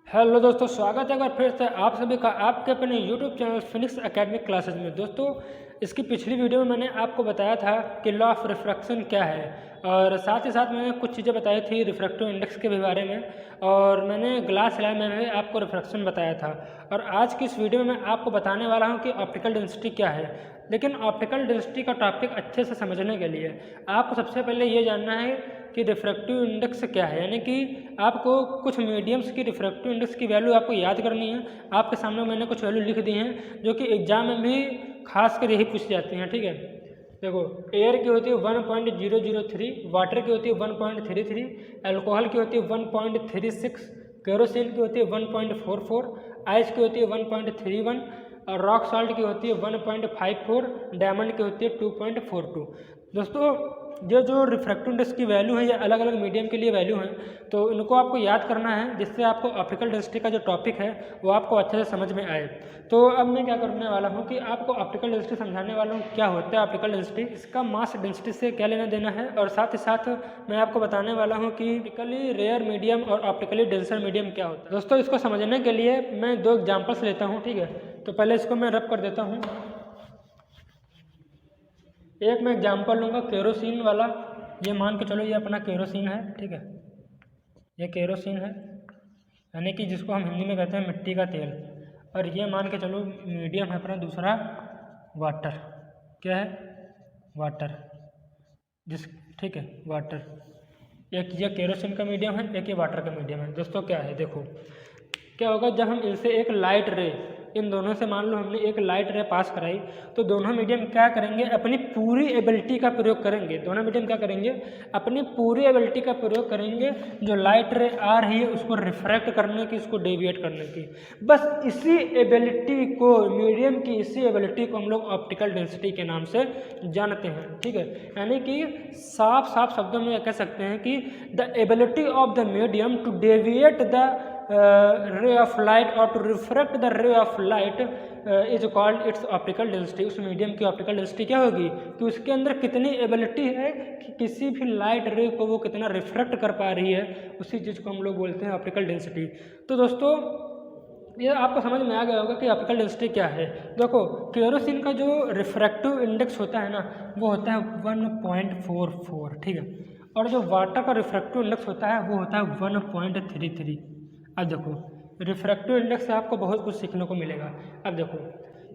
Hello दोस्तों, स्वागत है एक बार फिर से आप सभी का आपके अपने YouTube channel Phoenix academic classes में। दोस्तों, इसकी पिछली वीडियो में मैंने आपको बताया था कि लॉ ऑफ रिफ्रैक्शन क्या है, और साथ ही साथ मैंने कुछ चीज़ें बताई थी रिफ्रैक्टिव इंडेक्स के भी बारे में, और मैंने ग्लास स्लाइड में भी आपको रिफ्रैक्शन बताया था। और आज की इस वीडियो में मैं आपको बताने वाला हूँ कि ऑप्टिकल डेंसिटी क्या है। लेकिन ऑप्टिकल डेंसिटी का टॉपिक अच्छे से समझने के लिए आपको सबसे पहले ये जानना है कि रिफ्रैक्टिव इंडेक्स क्या है, यानी कि आपको कुछ मीडियम्स की रिफ्रैक्टिव इंडेक्स की वैल्यू आपको याद करनी है। आपके सामने मैंने कुछ वैल्यू लिख दी हैं जो कि एग्जाम में भी खास कर यही पूछ जाती हैं। ठीक है, देखो, एयर की होती है 1.003, वाटर की होती है 1.33, अल्कोहल की होती है 1.36, केरोसिन की होती है 1.44, आइस की होती है 1.31, और रॉक सॉल्ट की होती है 1.54, डायमंड की होती है 2.42। दोस्तों, ये जो रिफ्रैक्टिव इंडेक्स की वैल्यू है ये अलग अलग मीडियम के लिए वैल्यू हैं, तो इनको आपको याद करना है जिससे आपको ऑप्टिकल डेंसिटी का जो टॉपिक है वो आपको अच्छे से समझ में आए। तो अब मैं क्या करने वाला हूँ कि आपको ऑप्टिकल डेंसिटी समझाने वाला हूँ क्या होता है ऑप्टिकल डेंसिटी, इसका मास डेंसिटी से क्या लेना देना है, और साथ ही साथ मैं आपको बताने वाला हूँ कि ऑप्टिकली रेयर मीडियम और ऑप्टिकली डेंसर मीडियम क्या होता है। दोस्तों, इसको समझने के लिए मैं दो एग्जाम्पल्स लेता हूँ। ठीक है, तो पहले इसको मैं रब कर देता हूँ। एक मैं एग्जाम्पल लूँगा केरोसिन वाला। ये मान के चलो ये अपना केरोसिन है। ठीक है, ये केरोसिन है, यानी कि जिसको हम हिंदी में कहते हैं मिट्टी का तेल। और ये मान के चलो मीडियम है अपना दूसरा वाटर। क्या है? वाटर। ठीक है, वाटर। एक ये केरोसिन का मीडियम है, एक ये वाटर का मीडियम है। दोस्तों, क्या है, देखो क्या होगा जब हम इनसे एक लाइट रे, इन दोनों से मान लो हमने एक लाइट रे पास कराई, तो दोनों मीडियम क्या करेंगे, अपनी पूरी एबिलिटी का प्रयोग करेंगे। दोनों मीडियम क्या करेंगे, अपनी पूरी एबिलिटी का प्रयोग करेंगे जो लाइट रे आ रही है उसको रिफ्रैक्ट करने की, उसको डेविएट करने की। बस इसी एबिलिटी को, मीडियम की इसी एबिलिटी को हम लोग ऑप्टिकल डेंसिटी के नाम से जानते हैं। ठीक है, यानी कि साफ साफ शब्दों में कह सकते हैं कि the ability of the medium to deviate the ray of light or to refract the ray of light is called its optical density। उस मीडियम की ऑप्टिकल डेंसिटी क्या होगी कि उसके अंदर कितनी एबिलिटी है कि किसी भी लाइट रे को वो कितना रिफ्रैक्ट कर पा रही है, उसी चीज़ को हम लोग बोलते हैं ऑप्टिकल डेंसिटी। तो दोस्तों, ये आपको समझ में आ गया होगा कि ऑप्टिकल डेंसिटी क्या है। देखो, केरोसिन का जो रिफ्रैक्टिव इंडेक्स होता है ना, वो होता है 1.44। ठीक है, और जो वाटर का रिफ्रैक्टिव इंडेक्स होता है वो होता है 1.33। अब देखो, रिफ्रैक्टिव इंडेक्स से आपको बहुत कुछ सीखने को मिलेगा। अब देखो,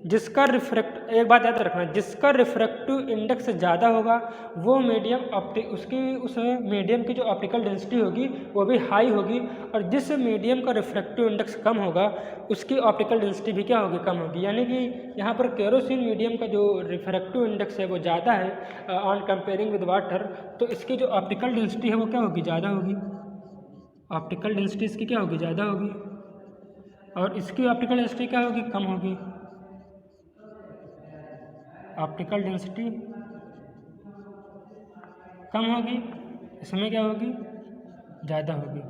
जिसका एक बात याद रखना, जिसका रिफ्रैक्टिव इंडेक्स ज़्यादा होगा वो मीडियम उस मीडियम की जो ऑप्टिकल डेंसिटी होगी वो भी हाई होगी, और जिस मीडियम का रिफ्रैक्टिव इंडेक्स कम होगा उसकी ऑप्टिकल डेंसिटी भी क्या होगी, कम होगी। यानी कि यहाँ पर केरोसिन मीडियम का जो रिफ्रैक्टिव इंडेक्स है वो ज़्यादा है ऑन कंपेयरिंग विद वाटर, तो इसकी जो ऑप्टिकल डेंसिटी है वो क्या होगी, ज़्यादा होगी। ऑप्टिकल डेंसिटी इसकी क्या होगी, ज़्यादा होगी, और इसकी ऑप्टिकल डेंसिटी क्या होगी, कम होगी। ऑप्टिकल डेंसिटी कम होगी, इसमें क्या होगी, ज़्यादा होगी।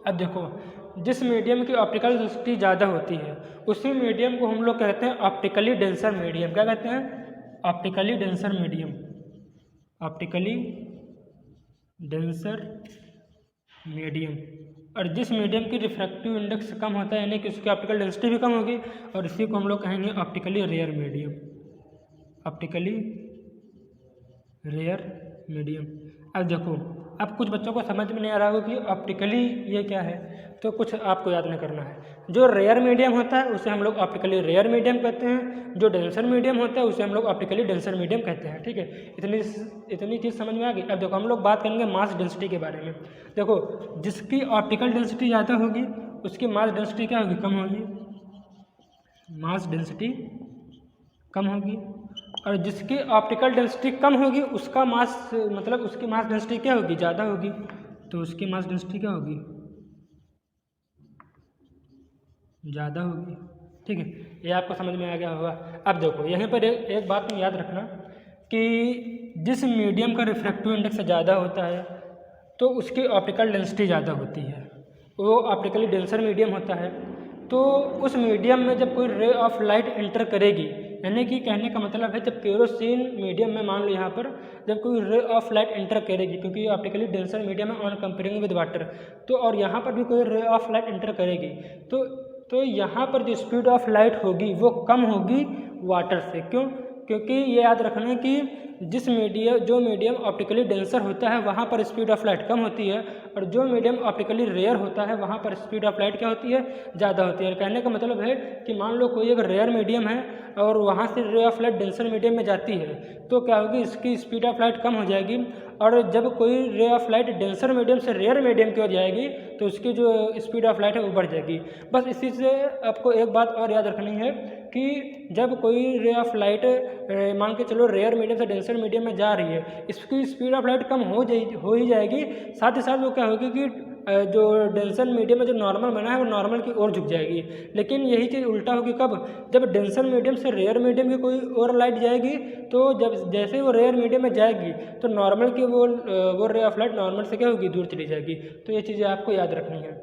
अब देखो, जिस मीडियम की ऑप्टिकल डेंसिटी ज़्यादा होती है उसी मीडियम को हम लोग कहते हैं ऑप्टिकली डेंसर मीडियम। क्या कहते हैं, optically denser medium. Optically denser medium. और जिस मीडियम की रिफ्रैक्टिव इंडेक्स कम होता है यानी कि उसकी ऑप्टिकल डेंसिटी भी कम होगी, और इसी को हम लोग कहेंगे optically rare medium. Optically rare medium. अब देखो, अब कुछ बच्चों को समझ में नहीं आ रहा होगा कि ऑप्टिकली ये क्या है, तो कुछ आपको याद नहीं करना है। जो रेयर मीडियम होता है उसे हम लोग ऑप्टिकली रेयर मीडियम कहते हैं, जो डेंसर मीडियम होता है उसे हम लोग ऑप्टिकली डेंसर मीडियम कहते हैं। ठीक है, इतनी चीज़ समझ में आ गई। अब देखो, हम लोग बात करेंगे मास डेंसिटी के बारे में। देखो, जिसकी ऑप्टिकल डेंसिटी ज़्यादा होगी उसकी मास डेंसिटी क्या होगी, कम होगी। मास डेंसिटी कम होगी, और जिसकी ऑप्टिकल डेंसिटी कम होगी उसका मास उसकी मास डेंसिटी क्या होगी, ज़्यादा होगी, तो उसकी मास डेंसिटी क्या होगी, ज़्यादा होगी। ठीक है, ये आपको समझ में आ गया होगा। अब देखो, यहीं पर एक बात में याद रखना कि जिस मीडियम का रिफ्रैक्टिव इंडेक्स ज़्यादा होता है तो उसकी ऑप्टिकल डेंसिटी ज़्यादा होती है, वो ऑप्टिकली डेंसर मीडियम होता है। तो उस मीडियम में जब कोई रे ऑफ लाइट एंटर करेगी, यानी कि कहने का मतलब है जब केरोसिन मीडियम में मान लो यहाँ पर जब कोई रे ऑफ लाइट एंटर करेगी, क्योंकि ऑप्टिकली डेंसर मीडियम है ऑन कंपेयरिंग विद वाटर, तो और यहाँ पर भी कोई रे ऑफ लाइट एंटर करेगी तो यहाँ पर जो स्पीड ऑफ लाइट होगी वो कम होगी वाटर से। क्यों? क्योंकि ये याद रखना कि जो मीडियम ऑप्टिकली डेंसर होता है वहाँ पर स्पीड ऑफ लाइट कम होती है, और जो मीडियम ऑप्टिकली रेयर होता है वहाँ पर स्पीड ऑफ लाइट क्या होती है, ज़्यादा होती है। कहने का मतलब है कि मान लो कोई एक रेयर मीडियम है और वहाँ से ray of light denser medium में जाती है तो क्या होगी, इसकी स्पीड ऑफ लाइट कम हो जाएगी, और जब कोई ray of light denser medium से रेयर मीडियम की ओर जाएगी तो उसकी जो स्पीड ऑफ लाइट है वो बढ़ जाएगी। बस इसी से आपको एक बात और याद रखनी है कि जब कोई रे ऑफ लाइट मान के चलो रेयर मीडियम से डेंसर मीडियम में जा रही है, इसकी स्पीड ऑफ लाइट कम हो ही जाएगी, साथ ही साथ वो क्या होगी कि जो डेंसर मीडियम में जो नॉर्मल बना है वो नॉर्मल की ओर झुक जाएगी। लेकिन यही चीज़ उल्टा होगी कब, जब डेंसर मीडियम से रेयर मीडियम की कोई और लाइट जाएगी तो जब जैसे वो रेयर मीडियम में जाएगी तो नॉर्मल की वो रे ऑफ लाइट नॉर्मल से क्या होगी, दूर चली जाएगी। तो ये चीज़ें आपको याद रखनी है।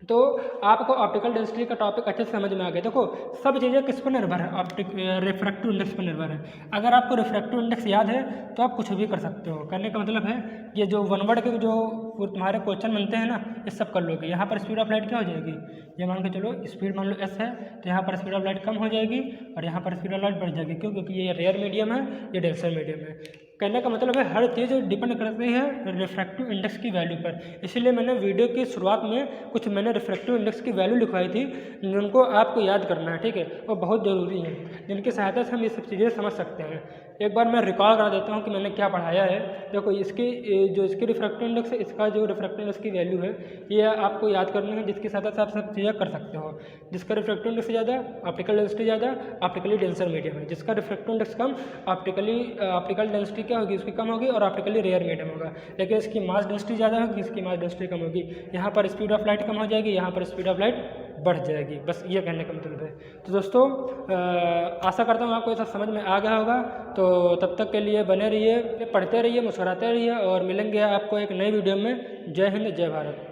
तो आपको ऑप्टिकल डेंसिटी का टॉपिक अच्छे से समझ में आ गया। देखो सब चीज़ें किस पर निर्भर है, रिफ्रैक्टिव इंडेक्स पर निर्भर है। अगर आपको रिफ्रैक्टिव इंडेक्स याद है तो आप कुछ भी कर सकते हो। करने का मतलब है ये जो वन वर्ड के जो तुम्हारे क्वेश्चन बनते हैं ना, ये सब कर लोगे। यहाँ पर स्पीड ऑफ लाइट क्या हो जाएगी, ये मान के चलो स्पीड मान लो एस है तो यहाँ पर स्पीड ऑफ लाइट कम हो जाएगी और यहाँ पर स्पीड ऑफ लाइट बढ़ जाएगी। क्यों? क्योंकि ये रेयर मीडियम है, ये डेंसर मीडियम है। कहने का मतलब है हर चीज़ डिपेंड करती है रिफ्रैक्टिव इंडेक्स की वैल्यू पर। इसलिए मैंने वीडियो की शुरुआत में कुछ मैंने रिफ्रैक्टिव इंडेक्स की वैल्यू लिखवाई थी जिनको आपको याद करना है, ठीक है, वो बहुत ज़रूरी है, जिनकी सहायता से हम ये सब चीज़ें समझ सकते हैं। एक बार मैं रिकॉल करा देता हूँ कि मैंने क्या पढ़ाया है। देखो इसकी रिफ्रैक्टिव इंडेक्स है, इसका जो रिफ्रैक्टिव इंडेक्स की वैल्यू है ये आपको याद करनी है, जिसकी सहायता से आप सब चीज़ें कर सकते हो। जिसका रिफ्रैक्टिव इंडेक्स ज़्यादा, ऑप्टिकल डेंसिटी ज़्यादा, ऑप्टिकली डेंसर मीडियम है। जिसका रिफ्रैक्टिव इंडेक्स कम, ऑप्टिकल डेंसिटी क्या होगी, उसकी कम होगी और ऑप्टिकली रेयर मीडियम होगा। लेकिन इसकी मास डेंसिटी ज़्यादा होगी, इसकी मास डेंसिटी कम होगी। यहाँ पर स्पीड ऑफ लाइट कम हो जाएगी, यहाँ पर स्पीड ऑफ लाइट बढ़ जाएगी। बस ये कहने का मतलब है। तो दोस्तों आशा करता हूँ आपको ये सब समझ में आ गया होगा। तो तब तक के लिए बने रहिए, पढ़ते रहिए, मुस्कुराते रहिए और मिलेंगे आपको एक नई वीडियो में। जय हिंद, जय भारत।